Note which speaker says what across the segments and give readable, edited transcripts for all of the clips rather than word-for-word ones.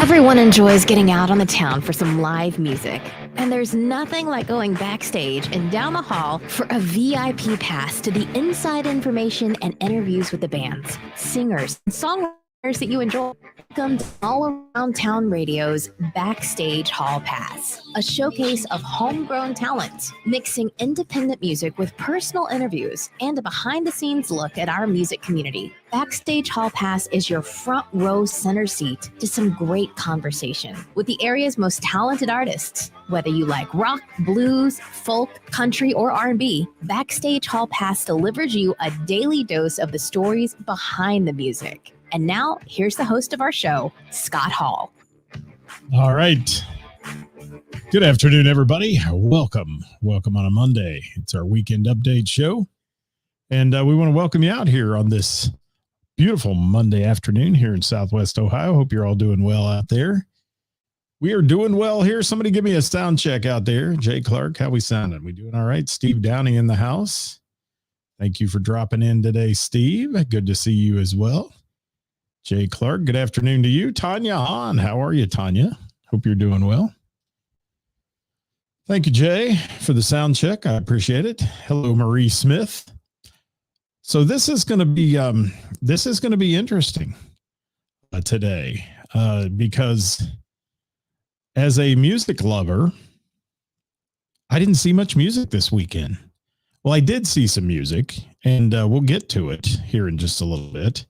Speaker 1: Everyone enjoys getting out on the town for some live music. And there's nothing like going backstage and down the hall for a VIP pass to the inside information and interviews with the bands, singers, and songwriters that you enjoy. Welcome to All Around Town Radio's Backstage Hall Pass, a showcase of homegrown talent, mixing independent music with personal interviews and a behind-the-scenes look at our music community. Backstage Hall Pass is your front row center seat to some great conversation with the area's most talented artists. Whether you like rock, blues, folk, country, or R&B, Backstage Hall Pass delivers you a daily dose of the stories behind the music. And now, here's the host of our show, Scott Hall.
Speaker 2: All right. Good afternoon, everybody. Welcome. Welcome on a Monday. It's our weekend update show. And we want to welcome you out here on this beautiful Monday afternoon here in Southwest Ohio. Hope you're all doing well out there. We are doing well here. Somebody give me a sound check out there. Jay Clark, how we sounding? We doing all right? Steve Downey in the house. Thank you for dropping in today, Steve. Good to see you as well. Jay Clark, good afternoon to you. Tanya Hahn, how are you, Tanya? Hope you're doing well. Thank you, Jay, for the sound check. I appreciate it. Hello, Marie Smith. So this is going to be interesting today because as a music lover, I didn't see much music this weekend. Well, I did see some music, and we'll get to it here in just a little bit.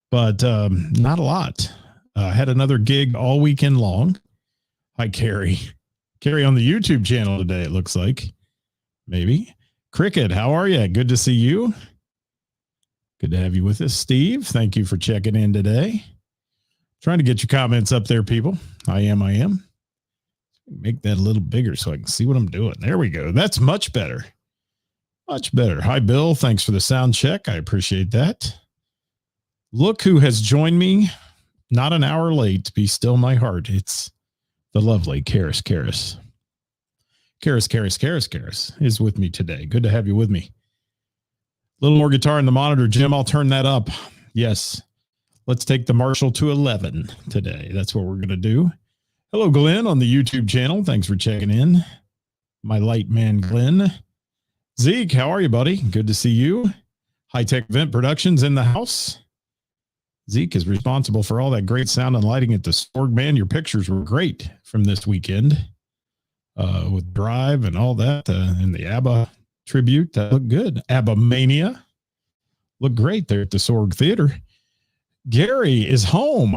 Speaker 2: But not a lot. I had another gig all weekend long. Hi, Carrie. Carrie on the YouTube channel today, it looks like. Maybe. Cricket, how are you? Good to see you. Good to have you with us. Steve, thank you for checking in today. Trying to get your comments up there, people. I am. Make that a little bigger so I can see what I'm doing. There we go. That's much better. Much better. Hi, Bill. Thanks for the sound check. I appreciate that. Look who has joined me, not an hour late, be still my heart. It's the lovely Karis. Karis is with me today. Good to have you with me. A little more guitar in the monitor, Jim. I'll turn that up. Yes. Let's take the Marshall to 11 today. That's what we're going to do. Hello, Glenn on the YouTube channel. Thanks for checking in. My light man, Glenn. Zeke, how are you, buddy? Good to see you. High Tech Event Productions in the house. Zeke is responsible for all that great sound and lighting at the Sorg. Man, your pictures were great from this weekend with Drive and all that and the ABBA tribute. That looked good. ABBA Mania looked great there at the Sorg Theater. Gary is home.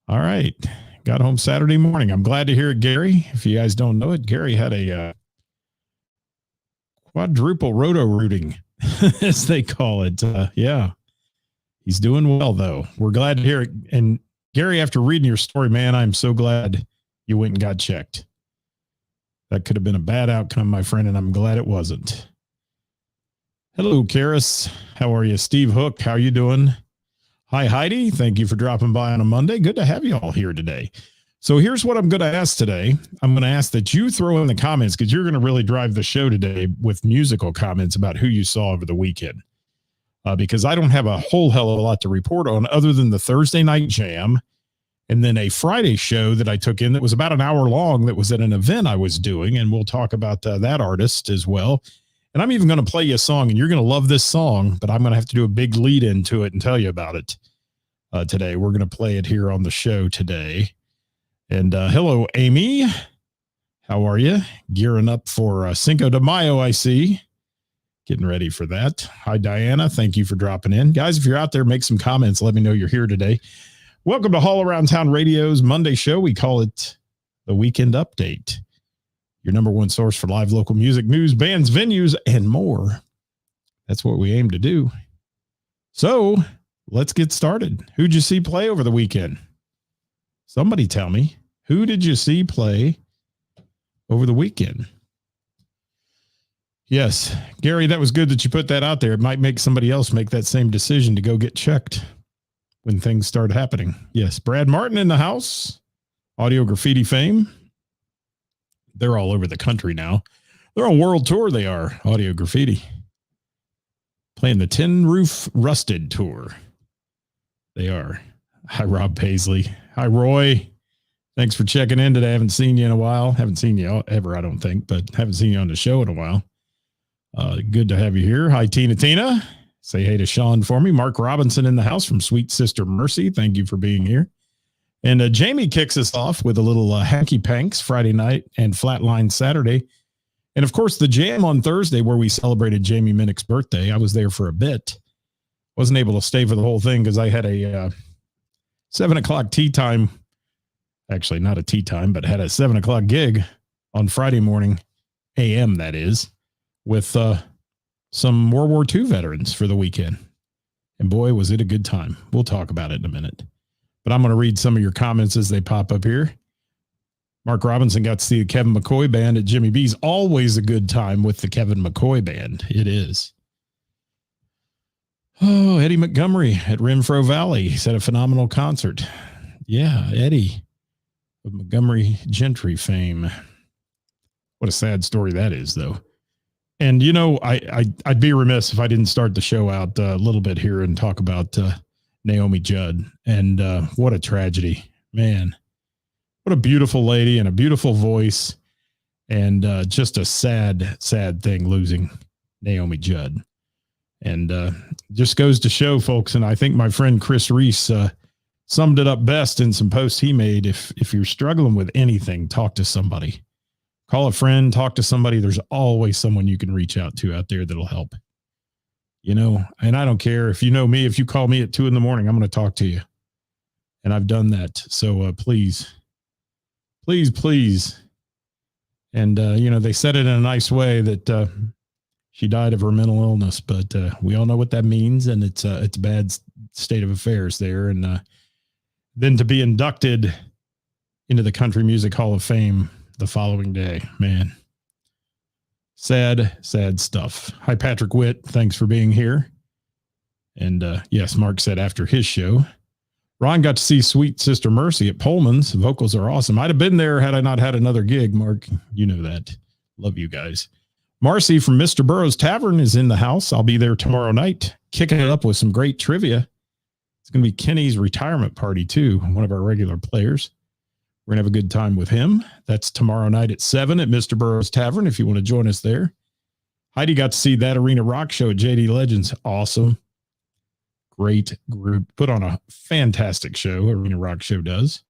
Speaker 2: All right. Got home Saturday morning. I'm glad to hear it, Gary. If you guys don't know it, Gary had a quadruple roto-rooting, as they call it. Yeah. He's doing well, though. We're glad to hear it. And Gary, after reading your story, man, I'm so glad you went and got checked. That could have been a bad outcome, my friend, and I'm glad it wasn't. Hello, Karis. How are you? Steve Hook, how you doing? Hi, Heidi. Thank you for dropping by on a Monday. Good to have you all here today. So here's what I'm going to ask today. I'm going to ask that you throw in the comments because you're going to really drive the show today with musical comments about who you saw over the weekend. Because I don't have a whole hell of a lot to report on other than the Thursday night jam and then a Friday show that I took in that was about an hour long that was at an event I was doing. And we'll talk about that artist as well. And I'm even going to play you a song, and you're going to love this song, but I'm going to have to do a big lead into it and tell you about it today. We're going to play it here on the show today. And hello, Amy. How are you? Gearing up for Cinco de Mayo, I see. Getting ready for that. Hi, Diana. Thank you for dropping in. Guys, if you're out there, make some comments. Let me know you're here today. Welcome to All Around Town Radio's Monday show. We call it the Weekend Update. Your number one source for live local music, news, bands, venues, and more. That's what we aim to do. So let's get started. Who'd you see play over the weekend? Somebody tell me. Who did you see play over the weekend? Yes, Gary, that was good that you put that out there. It might make somebody else make that same decision to go get checked when things start happening. Yes, Brad Martin in the house, Audio Graffiti fame. They're all over the country now. They're on world tour, they are, Audio Graffiti. Playing the Tin Roof Rusted tour. They are. Hi, Rob Paisley. Hi, Roy. Thanks for checking in today. I haven't seen you in a while. Haven't seen you ever, I don't think, but haven't seen you on the show in a while. Good to have you here. Hi, Tina. Say hey to Sean for me. Mark Robinson in the house from Sweet Sister Mercy. Thank you for being here. And Jamie kicks us off with a little Hanky Panks Friday night and Flatline Saturday. And of course, the jam on Thursday where we celebrated Jamie Minnick's birthday. I was there for a bit. Wasn't able to stay for the whole thing because I had a 7 o'clock tea time. Actually, not a tea time, but had a 7 o'clock gig on Friday morning, AM, that is, with some World War II veterans for the weekend. And boy, was it a good time. We'll talk about it in a minute. But I'm going to read some of your comments as they pop up here. Mark Robinson got to see the Kevin McCoy band at Jimmy B's. Always a good time with the Kevin McCoy band. It is. Oh, Eddie Montgomery at Renfro Valley. He's had a phenomenal concert. Yeah, Eddie of Montgomery Gentry fame. What a sad story that is, though. And, you know, I'd be remiss if I didn't start the show out a little bit here and talk about Naomi Judd. And what a tragedy, man. What a beautiful lady and a beautiful voice. And just a sad, sad thing losing Naomi Judd. And just goes to show, folks, and I think my friend Chris Reese summed it up best in some posts he made. If you're struggling with anything, talk to somebody. Call a friend, talk to somebody. There's always someone you can reach out to out there that'll help. You know, and I don't care if you know me, if you call me at 2 a.m, I'm going to talk to you. And I've done that. So please. And, you know, they said it in a nice way that she died of her mental illness, but we all know what that means. And it's a bad state of affairs there. And then to be inducted into the Country Music Hall of Fame the following day, man, sad stuff. Hi, Patrick Witt. Thanks for being here. And yes, Mark said after his show, Ron got to see Sweet Sister Mercy at Pullman's. Vocals are awesome. I'd have been there had I not had another gig. Mark, you know that. Love you guys. Marcy from Mr. Burroughs Tavern is in the house. I'll be there tomorrow night, kicking it up with some great trivia. It's going to be Kenny's retirement party, too, one of our regular players. We're going to have a good time with him. That's tomorrow night at 7 at Mr. Burroughs Tavern if you want to join us there. Heidi got to see that Arena Rock show at JD Legends. Awesome. Great group. Put on a fantastic show. Arena Rock show does.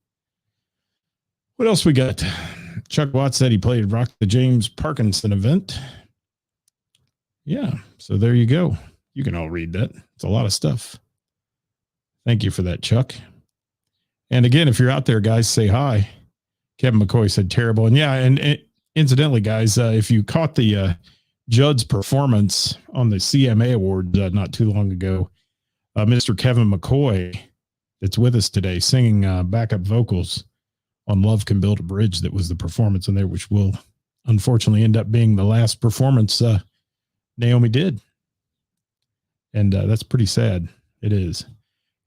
Speaker 2: What else we got? Chuck Watts said he played Rock the James Parkinson event. Yeah, so there you go. You can all read that. It's a lot of stuff. Thank you for that, Chuck. And again, if you're out there, guys, say hi. Kevin McCoy said terrible. And yeah, and incidentally, guys, if you caught the Judd's performance on the CMA Award not too long ago, Mr. Kevin McCoy, that's with us today, singing backup vocals on Love Can Build a Bridge. That was the performance in there, which will unfortunately end up being the last performance Naomi did. And that's pretty sad. It is.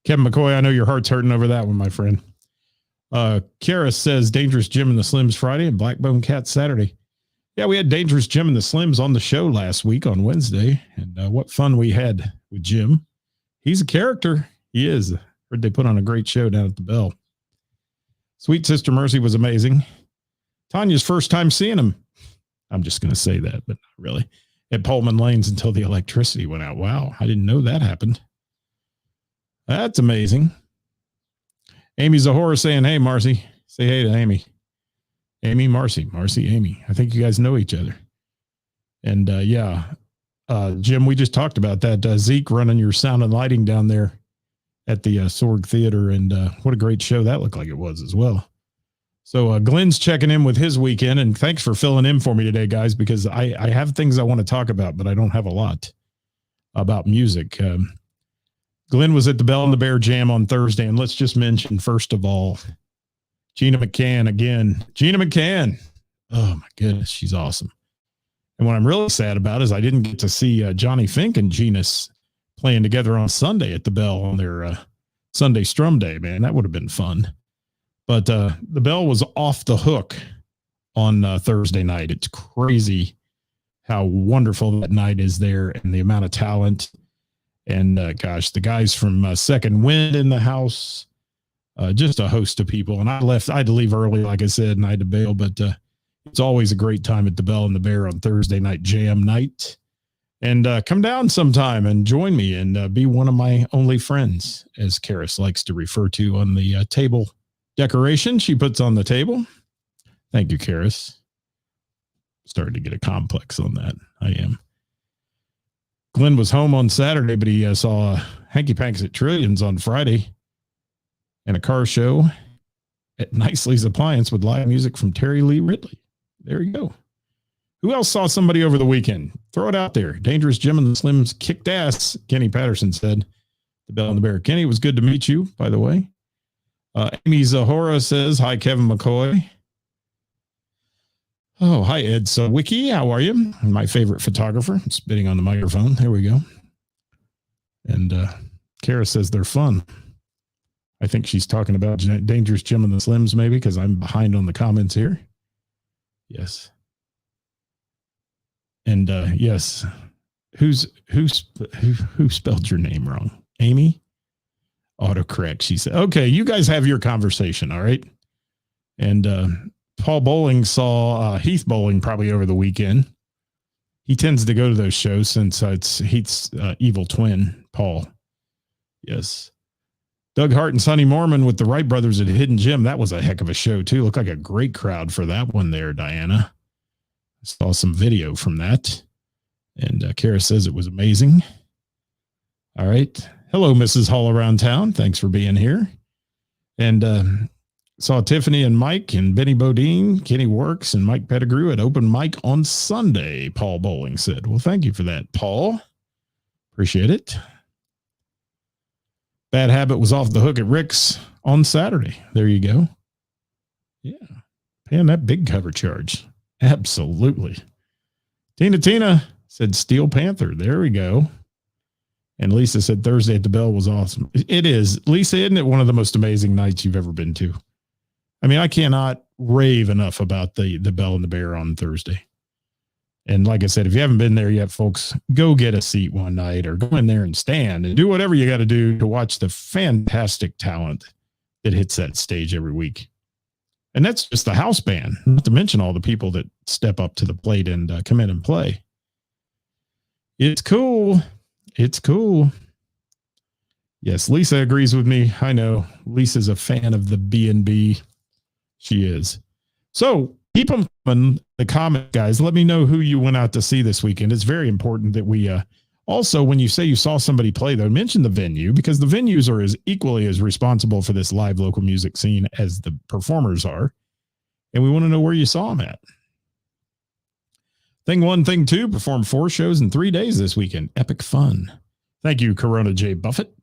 Speaker 2: Kevin McCoy, I know your heart's hurting over that one, my friend. Kara says Dangerous Jim and the Slims Friday and Blackbone Cat Saturday. Yeah, we had Dangerous Jim and the Slims on the show last week on Wednesday. And what fun we had with Jim. He's a character. He is. Heard they put on a great show down at the Bell. Sweet Sister Mercy was amazing. Tanya's first time seeing him. I'm just going to say that, but not really. At Pullman Lanes until the electricity went out. Wow, I didn't know that happened. That's amazing. Amy Zahora saying, hey, Marcy. Say hey to Amy. Amy, Marcy, Amy. I think you guys know each other. And yeah, Jim, we just talked about that. Zeke running your sound and lighting down there at the Sorg Theater. And what a great show that looked like it was as well. So Glenn's checking in with his weekend. And thanks for filling in for me today, guys, because I have things I want to talk about, but I don't have a lot about music. Glenn was at the Bell and the Bear Jam on Thursday. And let's just mention, first of all, Gina McCann again. Gina McCann. Oh, my goodness. She's awesome. And what I'm really sad about is I didn't get to see Johnny Fink and Gina's playing together on Sunday at the Bell on their Sunday Strum Day, man. That would have been fun. But the Bell was off the hook on Thursday night. It's crazy how wonderful that night is there and the amount of talent. And gosh, the guys from Second Wind in the house, just a host of people. And I had to leave early, like I said, and I had to bail, but it's always a great time at the Bell and the Bear on Thursday night jam night. And come down sometime and join me and be one of my only friends, as Karis likes to refer to on the table decoration she puts on the table. Thank you, Karis. Starting to get a complex on that. I am. Glenn was home on Saturday, but he saw Hanky Panks at Trillions on Friday and a car show at Nicely's Appliance with live music from Terry Lee Ridley. There you go. Who else saw somebody over the weekend? Throw it out there. Dangerous Jim and the Slims kicked ass, Kenny Patterson said. The Bell and the Bear. Kenny, it was good to meet you, by the way. Amy Zahora says, hi, Kevin McCoy. Oh, hi, Ed Wiki. How are you? My favorite photographer. Spitting on the microphone. There we go. And Kara says they're fun. I think she's talking about Dangerous Jim and the Slims, maybe, because I'm behind on the comments here. Yes. And yes, who spelled your name wrong? Amy? Autocorrect, she said. Okay, you guys have your conversation, all right? And Paul Bowling saw Heath Bowling probably over the weekend. He tends to go to those shows since it's Heath's evil twin, Paul. Yes. Doug Hart and Sonny Mormon with the Wright brothers at Hidden Gem. That was a heck of a show, too. Looked like a great crowd for that one there, Diana. I saw some video from that. And Kara says it was amazing. All right. Hello, Mrs. Hall Around Town. Thanks for being here. And saw Tiffany and Mike and Benny Bodine, Kenny Works, and Mike Pettigrew at open mic on Sunday, Paul Bowling said. Well, thank you for that, Paul. Appreciate it. Bad Habit was off the hook at Rick's on Saturday. There you go. Yeah. Paying that big cover charge. Absolutely. Tina said Steel Panther. There we go. And Lisa said Thursday at the Bell was awesome. It is. Lisa, isn't it one of the most amazing nights you've ever been to? I mean, I cannot rave enough about the Bell and the Bear on Thursday. And like I said, if you haven't been there yet, folks, go get a seat one night or go in there and stand and do whatever you got to do to watch the fantastic talent that hits that stage every week. And that's just the house band, not to mention all the people that step up to the plate and come in and play. It's cool. It's cool. Yes, Lisa agrees with me. I know Lisa's a fan of the B&B. She is. So keep them coming, the comment, guys. Let me know who you went out to see this weekend. It's very important that we also, when you say you saw somebody play, though, mention the venue, because the venues are equally as responsible for this live local music scene as the performers are. And we want to know where you saw them at. Thing one, thing two, performed 4 shows in 3 days this weekend. Epic fun. Thank you, Corona J. Buffett.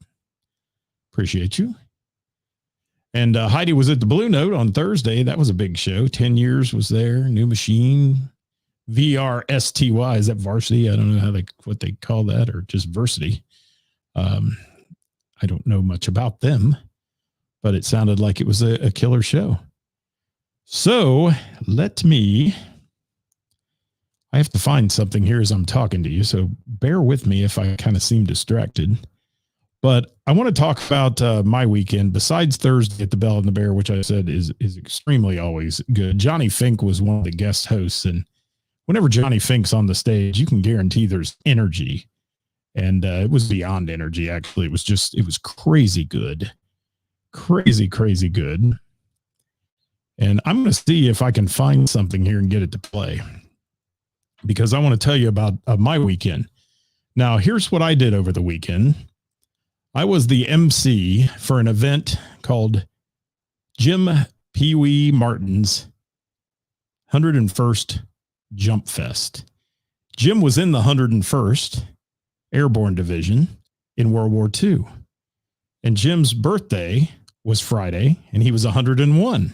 Speaker 2: Appreciate you. And Heidi was at the Blue Note on Thursday. That was a big show. 10 Years was there. New Machine. VRSTY. Is that varsity? I don't know what they call that, or just varsity. I don't know much about them, but it sounded like it was a killer show. So I have to find something here as I'm talking to you, so bear with me if I kind of seem distracted. But I want to talk about my weekend. Besides Thursday at the Bell and the Bear, which I said is extremely always good. Johnny Fink was one of the guest hosts, and whenever Johnny Fink's on the stage, you can guarantee there's energy. And it was beyond energy, actually. It was crazy good. Crazy good. And I'm going to see if I can find something here and get it to play, because I want to tell you about my weekend. Now, here's what I did over the weekend. I was the MC for an event called Jim Pee Wee Martin's 101st Jump Fest. Jim was in the 101st Airborne Division in World War II. And Jim's birthday was Friday, and he was 101.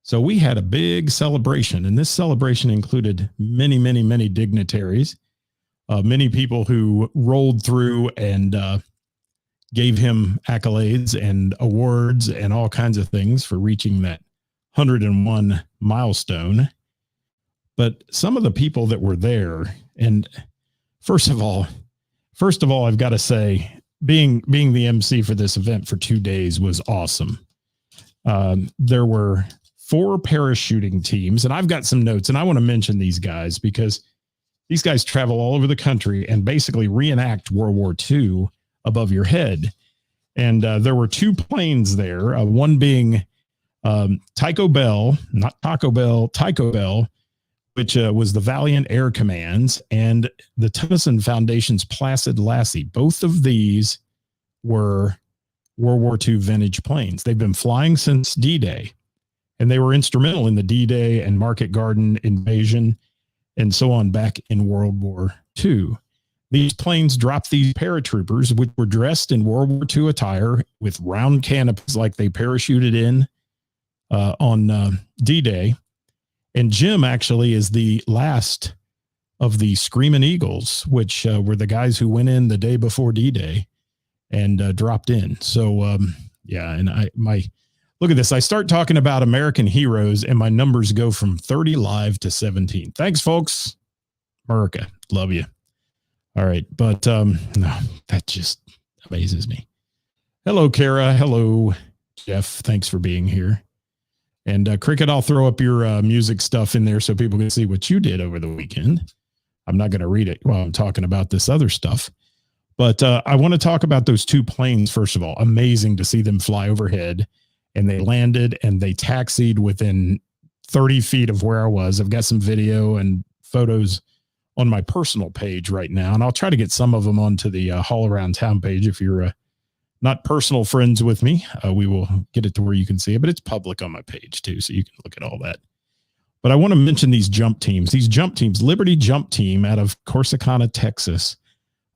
Speaker 2: So we had a big celebration, and this celebration included many dignitaries, many people who rolled through and gave him accolades and awards and all kinds of things for reaching that 101 milestone. But some of the people that were there, and first of all, I've got to say, being the MC for this event for 2 days was awesome. There were 4 parachuting teams, and I've got some notes, and I want to mention these guys because these guys travel all over the country and basically reenact World War II above your head. And there were 2 planes there, one being Tycho Bell, not Taco Bell, Tycho Bell, which was the Valiant Air Commands, and the Tennyson Foundation's Placid Lassie. Both of these were World War II vintage planes. They've been flying since D-Day, and they were instrumental in the D-Day and Market Garden invasion and so on back in World War II. These planes dropped these paratroopers, which were dressed in World War II attire with round canopies like they parachuted in on D-Day. And Jim actually is the last of the Screaming Eagles, which were the guys who went in the day before D-Day and dropped in. So, yeah, and look at this. I start talking about American heroes and my numbers go from 30 live to 17. Thanks, folks. America. Love you. All right. But no, that just amazes me. Hello, Kara. Hello, Jeff. Thanks for being here. And Cricket, I'll throw up your music stuff in there so people can see what you did over the weekend. I'm not going to read it while I'm talking about this other stuff. But I want to talk about those 2 planes, first of all. Amazing to see them fly overhead. And they landed and they taxied within 30 feet of where I was. I've got some video and photos on my personal page right now. And I'll try to get some of them onto the Haul Around Town page. If you're not personal friends with me, we will get it to where you can see it. But it's public on my page too, so you can look at all that. But I want to mention these jump teams. These jump teams, Liberty Jump Team out of Corsicana, Texas.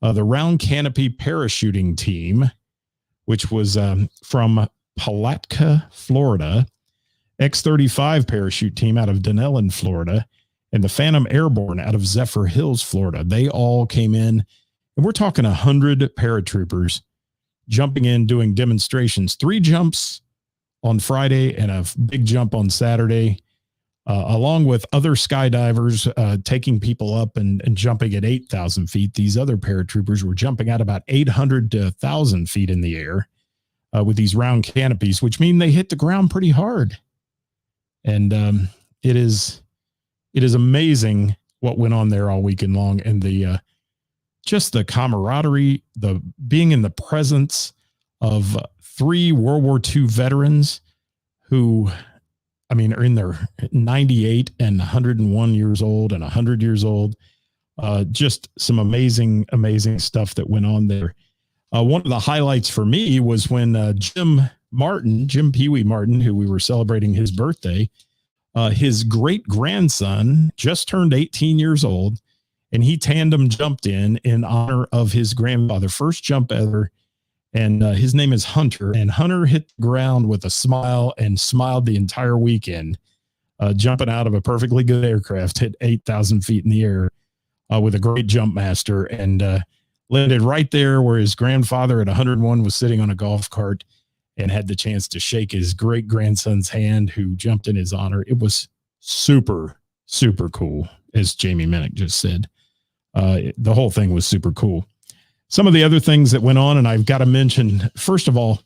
Speaker 2: The Round Canopy Parachuting Team, which was from Palatka, Florida, X-35 Parachute Team out of Dunellen, Florida, and the Phantom Airborne out of Zephyr Hills, Florida. They all came in, and we're talking 100 paratroopers jumping in, doing demonstrations, 3 jumps on Friday and a big jump on Saturday, along with other skydivers taking people up and jumping at 8,000 feet. These other paratroopers were jumping at about 800 to 1,000 feet in the air with these round canopies, which mean they hit the ground pretty hard. And it is amazing what went on there all weekend long, and the just the camaraderie, the being in the presence of 3 World War II veterans who, I mean, are in their 98 and 101 years old and 100 years old. Just some amazing, amazing stuff that went on there. One of the highlights for me was when Jim Pee Wee Martin, who we were celebrating his birthday, his great grandson just turned 18 years old, and he tandem jumped in honor of his grandfather, first jump ever. And his name is Hunter, and Hunter hit the ground with a smile and smiled the entire weekend, jumping out of a perfectly good aircraft, hit 8,000 feet in the air with a great jump master, and landed right there where his grandfather at 101 was sitting on a golf cart and had the chance to shake his great grandson's hand who jumped in his honor. It was super, super cool, as Jamie Minnick just said. The whole thing was super cool. Some of the other things that went on, and I've got to mention, first of all,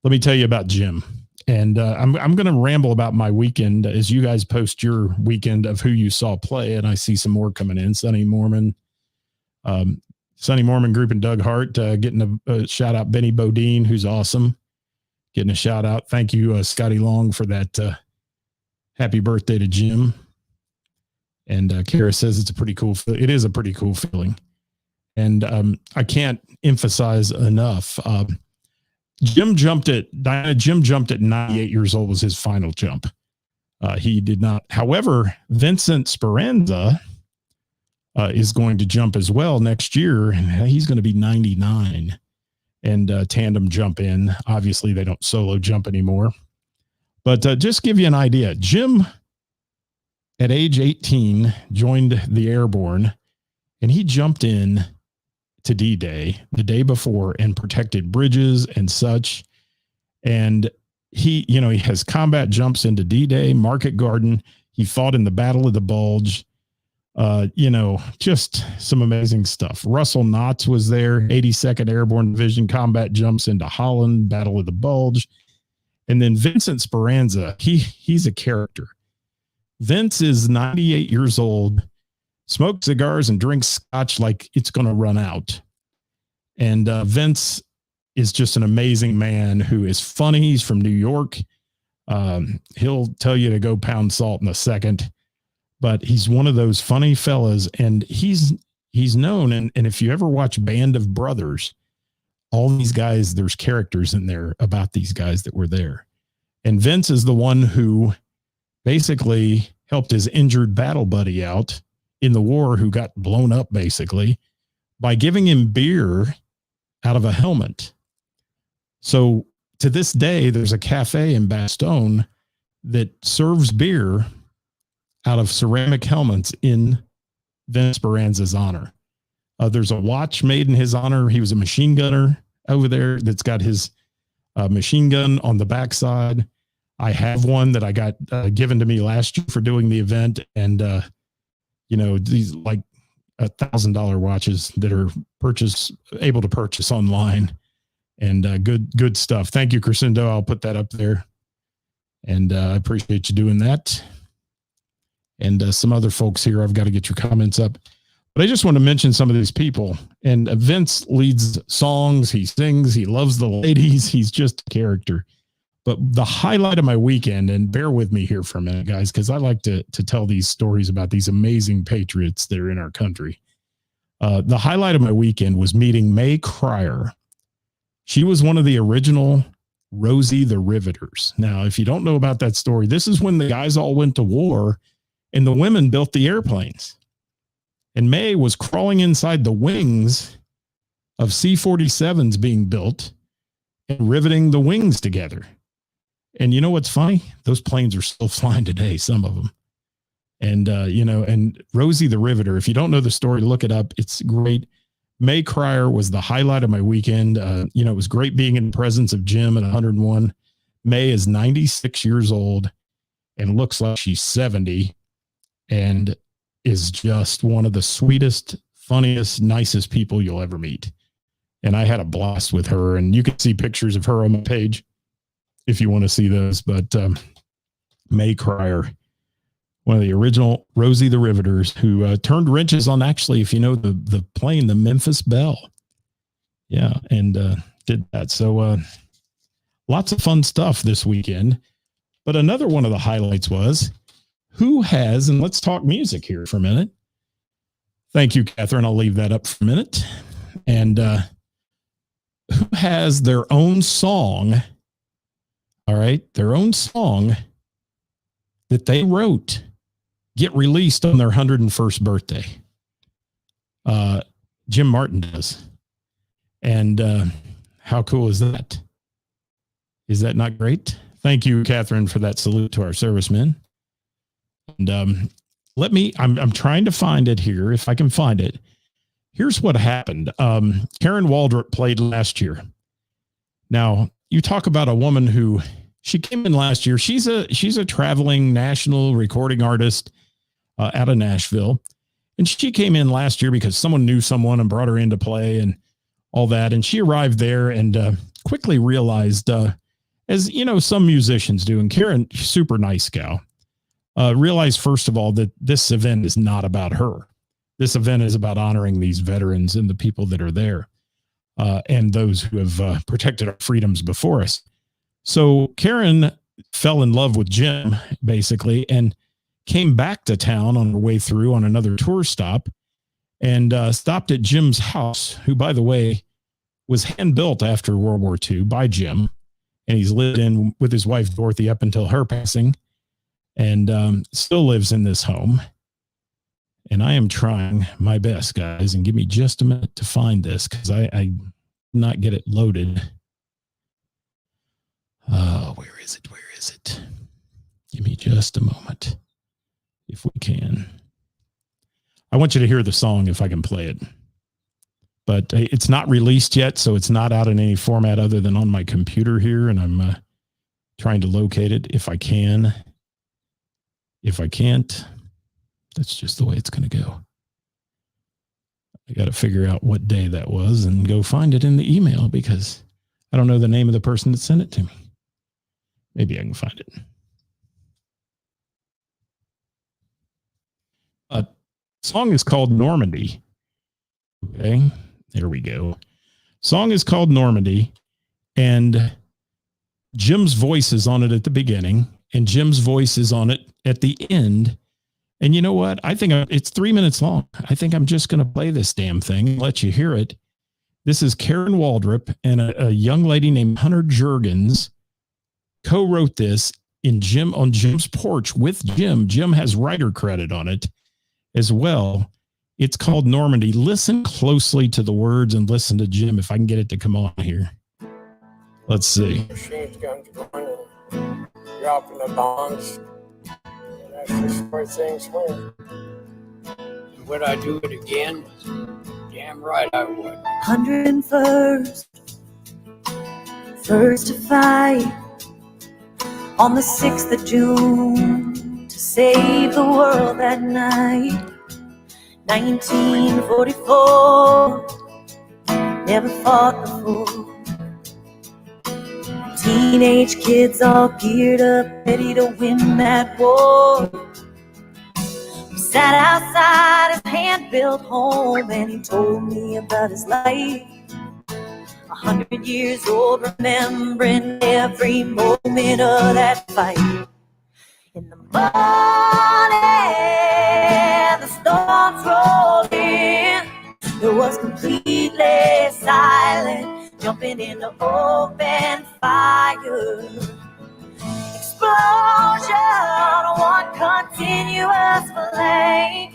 Speaker 2: let me tell you about Jim. And I'm going to ramble about my weekend as you guys post your weekend of who you saw play. And I see some more coming in. Sonny Mormon Group and Doug Hart getting a shout out. Benny Bodine, who's awesome, getting a shout out. Thank you, Scotty Long, for that. Happy birthday to Jim. And Kara says it is a pretty cool feeling. And I can't emphasize enough. Jim jumped at 98 years old was his final jump. He did not. However, Vincent Speranza is going to jump as well next year, and he's going to be 99 and tandem jump in. Obviously, they don't solo jump anymore. But just give you an idea, Jim at age 18 joined the Airborne, and he jumped in to D-Day the day before and protected bridges and such. And he has combat jumps into D-Day, Market Garden. He fought in the Battle of the Bulge. Just some amazing stuff. Russell Knotts was there, 82nd Airborne Division combat jumps into Holland, Battle of the Bulge. And then Vincent Speranza, he's a character. Vince is 98 years old, smokes cigars and drinks scotch like it's going to run out. And Vince is just an amazing man who is funny. He's from New York. He'll tell you to go pound salt in a second, but he's one of those funny fellas, and he's known. And if you ever watch Band of Brothers, all these guys, there's characters in there about these guys that were there. And Vince is the one who basically helped his injured battle buddy out in the war, who got blown up basically, by giving him beer out of a helmet. So to this day, there's a cafe in Bastogne that serves beer out of ceramic helmets in Vince Speranza's honor. There's a watch made in his honor. He was a machine gunner over there that's got his machine gun on the backside. I have one that I got given to me last year for doing the event. And, these like $1,000 watches that are able to purchase online, and good stuff. Thank you, Crescendo. I'll put that up there. And I appreciate you doing that. And some other folks here, I've got to get your comments up. But I just want to mention some of these people. And Vince leads songs. He sings. He loves the ladies. He's just a character. But the highlight of my weekend, and bear with me here for a minute, guys, because I like to tell these stories about these amazing patriots that are in our country. The highlight of my weekend was meeting Mae Cryer. She was one of the original Rosie the Riveters. Now, if you don't know about that story, this is when the guys all went to war and the women built the airplanes. And Mae was crawling inside the wings of C-47s being built and riveting the wings together. And you know what's funny? Those planes are still flying today, some of them. And, and Rosie the Riveter, if you don't know the story, look it up. It's great. Mae Cryer was the highlight of my weekend. It was great being in the presence of Jim at 101. Mae is 96 years old and looks like she's 70 and is just one of the sweetest, funniest, nicest people you'll ever meet. And I had a blast with her, and you can see pictures of her on my page if you want to see those. But Mae Cryer, one of the original Rosie the Riveters, who turned wrenches on, actually, if you know the plane, the Memphis Belle. Yeah, and did that. So lots of fun stuff this weekend. But another one of the highlights was who has, and let's talk music here for a minute. Thank you, Catherine. I'll leave that up for a minute. And who has their own song, all right, their own song that they wrote get released on their 101st birthday? Jim Martin does. And how cool is that? Is that not great? Thank you, Catherine, for that salute to our servicemen. And I'm trying to find it here. If I can find it. Here's what happened. Karen Waldrop played last year. Now, you talk about a woman who, she came in last year. She's a traveling national recording artist out of Nashville. And she came in last year because someone knew someone and brought her in to play and all that. And she arrived there and quickly realized, as you know, some musicians do, and Karen, super nice gal, realized, first of all, that this event is not about her. This event is about honoring these veterans and the people that are there and those who have protected our freedoms before us. So Karen fell in love with Jim, basically, and came back to town on her way through on another tour stop and stopped at Jim's house, who, by the way, was hand-built after World War II by Jim. And he's lived in with his wife, Dorothy, up until her passing, and still lives in this home. And I am trying my best, guys, and give me just a minute to find this because I did not get it loaded. Where is it? Where is it? Give me just a moment, if we can. I want you to hear the song if I can play it. But it's not released yet, so it's not out in any format other than on my computer here, and I'm trying to locate it if I can. If I can't, that's just the way it's going to go. I got to figure out what day that was and go find it in the email because I don't know the name of the person that sent it to me. Maybe I can find it. Song is called Normandy. Okay, there we go. Song is called Normandy, and Jim's voice is on it at the beginning, and Jim's voice is on it at the end. And you know what? I think it's 3 minutes long. I think I'm just going to play this damn thing and let you hear it. This is Karen Waldrop and a young lady named Hunter Juergens co-wrote this on Jim's porch with Jim. Jim has writer credit on it as well. It's called Normandy. Listen closely to the words and listen to Jim if I can get it to come on here. Let's see.
Speaker 3: Machine guns going and dropping the bombs. And that's just where things went. Would I do it again? Damn right I would.
Speaker 4: 101st, first to fight on the 6th of June to save the world that night. 1944, never fought before. Teenage kids all geared up, ready to win that war. We sat outside his hand-built home and he told me about his life. 100 years old, remembering every moment of that fight. In the morning, the storms rolled in. It was completely silent, jumping into open fire. Explosion, one continuous flame.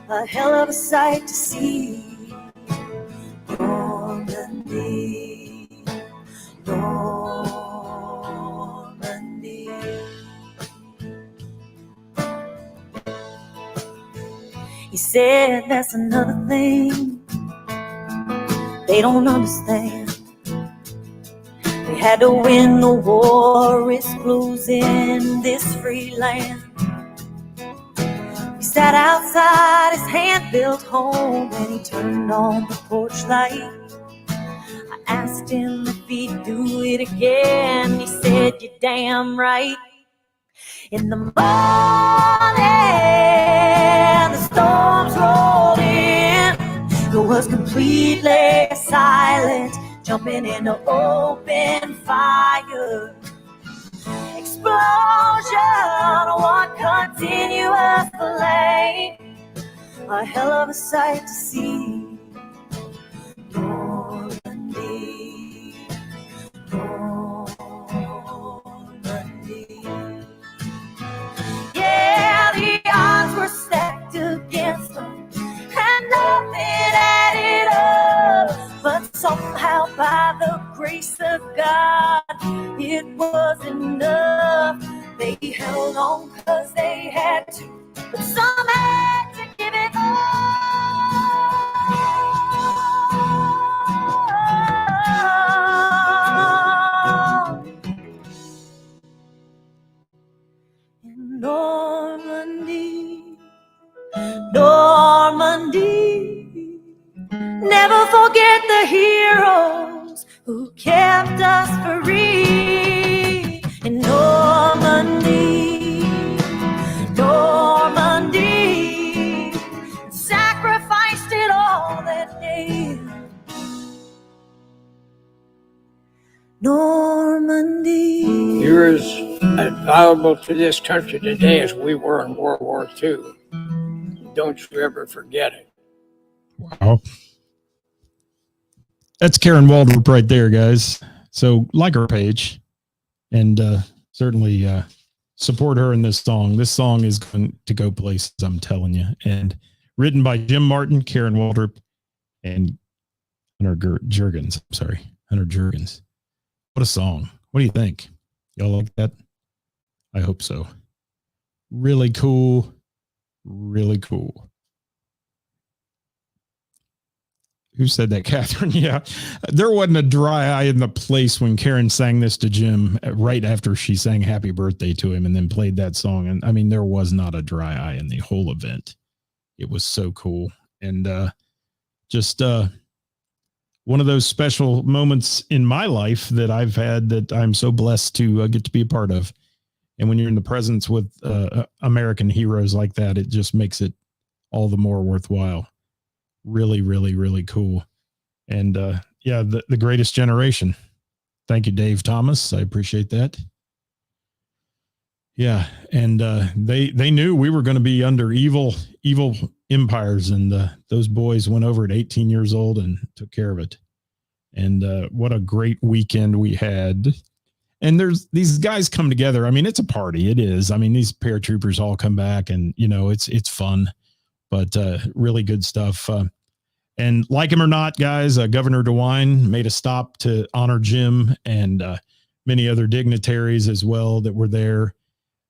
Speaker 4: A hell of a sight to see. Normandy, Normandy. He said that's another thing they don't understand. We had to win the war, risk losing this free land. We sat outside his hand-built home and he turned on the porch light. I asked him if he'd do it again. He said, you're damn right. In the morning, the storms rolled in. It was completely silent, jumping into open fire. Explosion, one continuous flame. A hell of a sight to see. Normandy, Normandy. Yeah, the odds were stacked against them, and nothing added up. But somehow, by the grace of God, it was enough. They held on 'cause they had to, but some had to give it up. In Normandy, Normandy, never forget the heroes who kept us free. In Normandy, Normandy, sacrificed it all that day. Normandy.
Speaker 3: You're as valuable to this country today as we were in World War II. Don't you ever forget it.
Speaker 2: Wow. That's Karen Waldrop right there, guys. So like her page and certainly support her in this song. This song is going to go places, I'm telling you. And written by Jim Martin, Karen Waldrop, and Hunter Juergens. I'm sorry, Hunter Juergens. What a song. What do you think? Y'all like that? I hope so. Really cool. Really cool. Who said that, Catherine? Yeah. There wasn't a dry eye in the place when Karen sang this to Jim right after she sang happy birthday to him and then played that song. And I mean, there was not a dry eye in the whole event. It was so cool. And just one of those special moments in my life that I've had that I'm so blessed to get to be a part of. And when you're in the presence with American heroes like that, it just makes it all the more worthwhile. Really, really, really cool. And yeah, the greatest generation. Thank you, Dave Thomas. I appreciate that. Yeah, and they knew we were going to be under evil empires, and those boys went over at 18 years old and took care of it. And what a great weekend we had. And there's these guys come together. I mean, it's a party. It is. I mean, these paratroopers all come back, and it's fun, but really good stuff. And like him or not, guys, Governor DeWine made a stop to honor Jim and many other dignitaries as well that were there.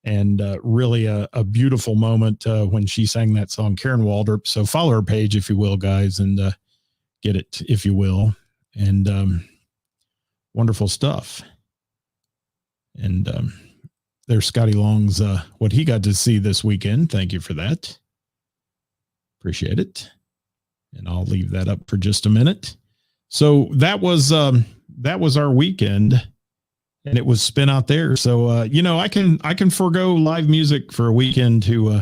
Speaker 2: And really a beautiful moment when she sang that song, Karen Waldrop. So follow her page, if you will, guys, and get it, if you will. And wonderful stuff. And there's Scotty Long's what he got to see this weekend. Thank you for that. Appreciate it. And I'll leave that up for just a minute. So that was our weekend. And it was spin out there. So, I can forego live music for a weekend to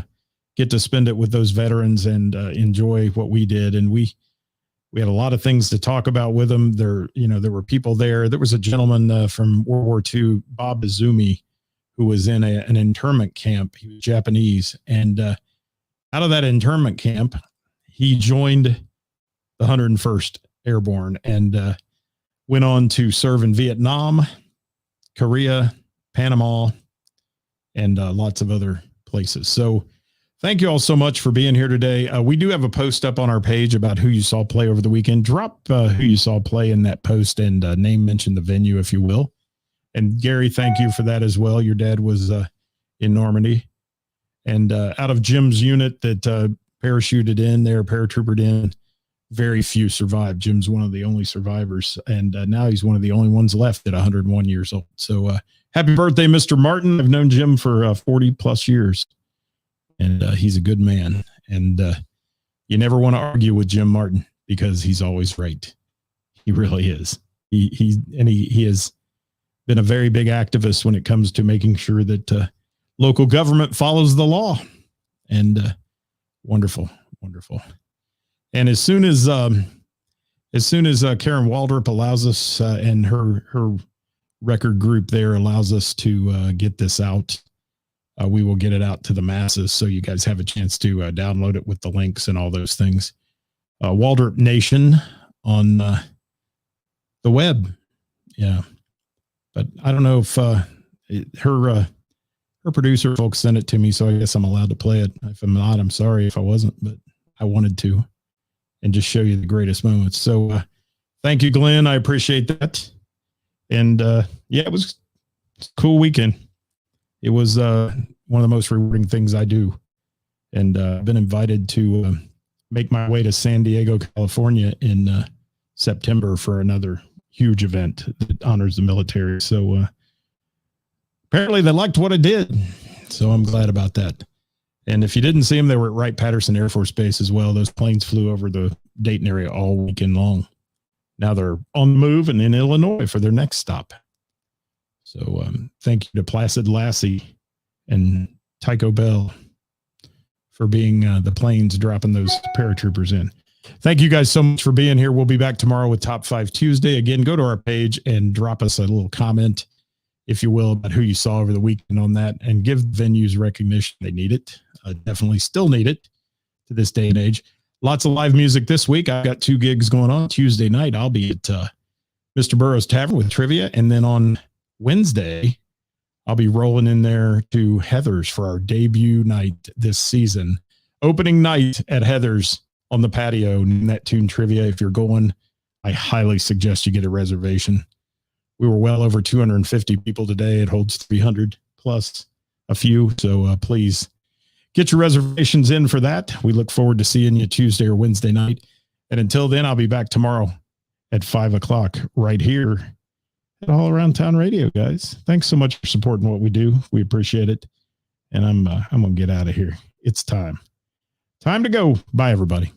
Speaker 2: get to spend it with those veterans and enjoy what we did. And we had a lot of things to talk about with them. There were people there. There was a gentleman from World War II, Bob Izumi, who was in an internment camp. He was Japanese. And out of that internment camp, he joined the 101st Airborne and went on to serve in Vietnam, Korea, Panama, and lots of other places. So thank you all so much for being here today. We do have a post up on our page about who you saw play over the weekend. Drop who you saw play in that post and mention the venue, if you will. And Gary, thank you for that as well. Your dad was in Normandy. And out of Jim's unit that parachuted in there, paratroopered in, very few survived. Jim's one of the only survivors, and now he's one of the only ones left at 101 years old. So happy birthday, Mr. Martin. I've known Jim for 40 plus years, and he's a good man. And you never want to argue with Jim Martin because he's always right. He really is. He has been a very big activist when it comes to making sure that local government follows the law. And wonderful. And as soon as Karen Waldrop allows us and her record group there allows us to get this out, we will get it out to the masses. So you guys have a chance to download it with the links and all those things. Waldrop Nation on the web. Yeah. But I don't know if her producer folks sent it to me. So I guess I'm allowed to play it. If I'm not, I'm sorry if I wasn't, but I wanted to. And just show you the greatest moments. So thank you, Glenn. I appreciate that. And it was a cool weekend. It was one of the most rewarding things I do. And I've been invited to make my way to San Diego, California in September for another huge event that honors the military. So apparently they liked what I did. So I'm glad about that. And if you didn't see them, they were at Wright-Patterson Air Force Base as well. Those planes flew over the Dayton area all weekend long. Now they're on the move and in Illinois for their next stop. So thank you to Placid Lassie and Tycho Bell for being the planes dropping those paratroopers in. Thank you guys so much for being here. We'll be back tomorrow with Top 5 Tuesday. Again, go to our page and drop us a little comment, if you will, about who you saw over the weekend on that, and give venues recognition. They need it. Definitely still need it to this day and age. Lots of live music this week. I've got 2 gigs going on. Tuesday night, I'll be at Mr. Burroughs Tavern with trivia. And then on Wednesday, I'll be rolling in there to Heather's for our debut night this season. Opening night at Heather's on the patio, Neptune Trivia. If you're going, I highly suggest you get a reservation. We were well over 250 people today. It holds 300 plus a few. So please get your reservations in for that. We look forward to seeing you Tuesday or Wednesday night. And until then, I'll be back tomorrow at 5:00 right here at All Around Town Radio, guys. Thanks so much for supporting what we do. We appreciate it. And I'm going to get out of here. It's time to go. Bye, everybody.